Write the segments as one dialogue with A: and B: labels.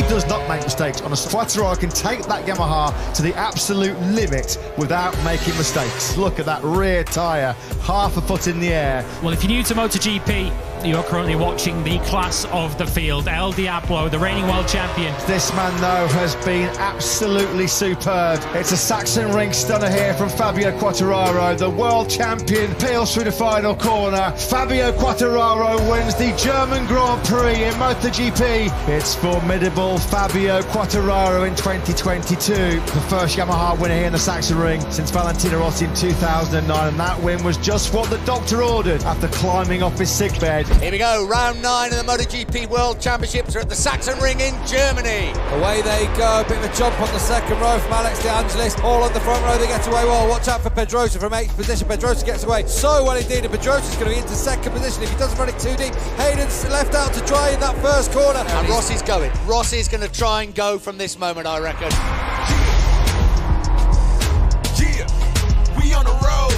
A: does not make mistakes. On a Quattraro can take that Yamaha to the absolute limit without making mistakes. Look at that rear tyre, half a foot in the air.
B: Well, if you're new to MotoGP, you're currently watching the class of the field. El Diablo, the reigning world champion.
A: This man, though, has been absolutely superb. It's a Sachsenring stunner here from Fabio Quattraro. The world champion peels through the final corner. Fabio Quattraro wins the German Grand Prix in MotoGP. It's formidable Fabio Quattraro in 2022. The first Yamaha winner here in the Sachsenring since Valentino Rossi in 2009. And that win was just what the doctor ordered after climbing off his sickbed.
C: Here we go, round 9 of the MotoGP World Championships are at the Sachsenring in Germany.
D: Away they go, a bit of a jump on the second row from Alex De Angelis. All on the front row, they get away well. Watch out for Pedrosa from 8th position. Pedrosa gets away so well indeed, and Pedrosa's going to be into second position if he doesn't run it too deep. Hayden's left out to try in that first corner.
C: And Rossi's going. Rossi's going to try and go from this moment, I reckon.
E: Yeah, we on the road.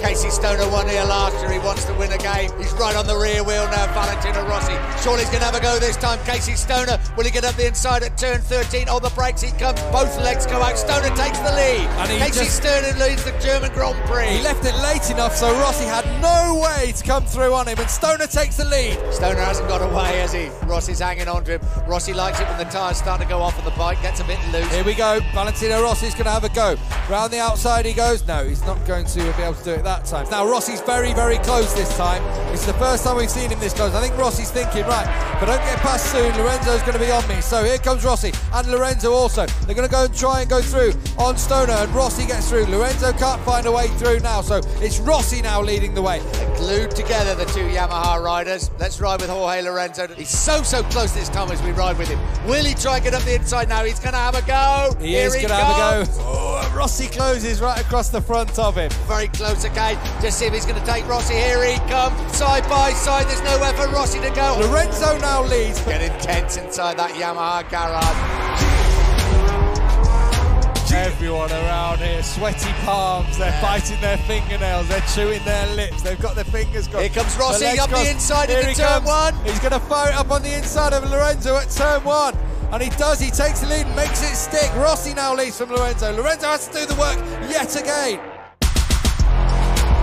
C: Casey Stoner won here last year, he wants to win again. He's right on the rear wheel now, Valentino Rossi. Surely he's going to have a go this time. Casey Stoner, will he get up the inside at turn 13? Oh, the brakes, he comes, both legs go out. Stoner takes the lead. And Casey Stoner leads the German Grand Prix.
D: He left it late enough so Rossi had no way to come through on him, and Stoner takes the lead.
C: Stoner hasn't got away, has he? Rossi's hanging on to him. Rossi likes it when the tyres start to go off and the bike gets a bit loose.
D: Here we go, Valentino Rossi's going to have a go. Round the outside he goes. No, he's not going to be able to do it that time. Now Rossi's very, very close this time. It's the first time we've seen him this close. I think Rossi's thinking, right, if I don't get past soon, Lorenzo's going to be on me. So here comes Rossi and Lorenzo also. They're going to go and try and go through on Stoner, and Rossi gets through. Lorenzo can't find a way through now, so it's Rossi now leading the way.
C: They're glued together, the two Yamaha riders. Let's ride with Jorge Lorenzo. He's so close this time as we ride with him. Will he try and get up the inside now? He's going to have a go.
D: He is going to have a go. Oh, Rossi closes right across the front of him.
C: Very close again. Just see if he's going to take Rossi. Here he comes, side by side. There's nowhere for Rossi to go.
D: Lorenzo now leads.
C: Getting tense inside that Yamaha garage.
D: Everyone around here, sweaty palms, they're biting their fingernails, they're chewing their lips, they've got their fingers crossed.
C: Here comes Rossi up the inside into turn 1.
D: He's going to fire it up on the inside of Lorenzo at turn 1. And he does, he takes the lead and makes it stick. Rossi now leads from Lorenzo. Lorenzo has to do the work yet again.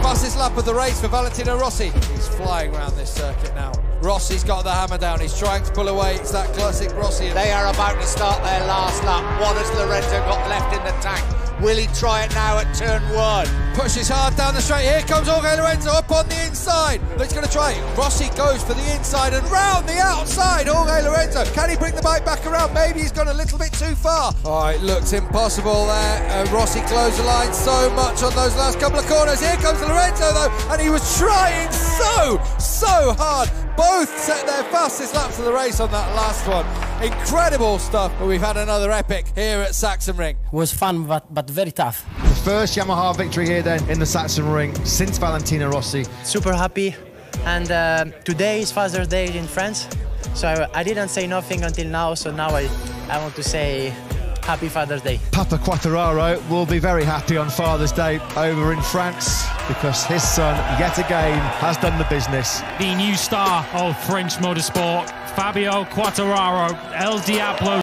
D: Fastest lap of the race for Valentino Rossi. He's flying around this circuit now. Rossi's got the hammer down, he's trying to pull away. It's that classic Rossi.
C: They are about to start their last lap. What has Lorenzo got left in the tank? Will he try it now at turn 1?
D: Pushes hard down the straight. Here comes Jorge Lorenzo up on the inside. He's going to try it. Rossi goes for the inside and round the outside. Jorge Lorenzo. Can he bring the bike back around? Maybe he's gone a little bit too far. Oh, it looks impossible there. Rossi closed the line so much on those last couple of corners. Here comes Lorenzo though, and he was trying so hard. Both set their fastest laps of the race on that last one. Incredible stuff, but we've had another epic here at Sachsenring.
F: Was fun, but very tough.
A: The first Yamaha victory here then in the Sachsenring since Valentino Rossi.
F: Super happy, and today is Father's Day in France, so I didn't say nothing until now, so now I want to say Happy Father's Day.
A: Papa Quattraro will be very happy on Father's Day over in France because his son, yet again, has done the business.
B: The new star of French motorsport, Fabio Quattraro, El Diablo.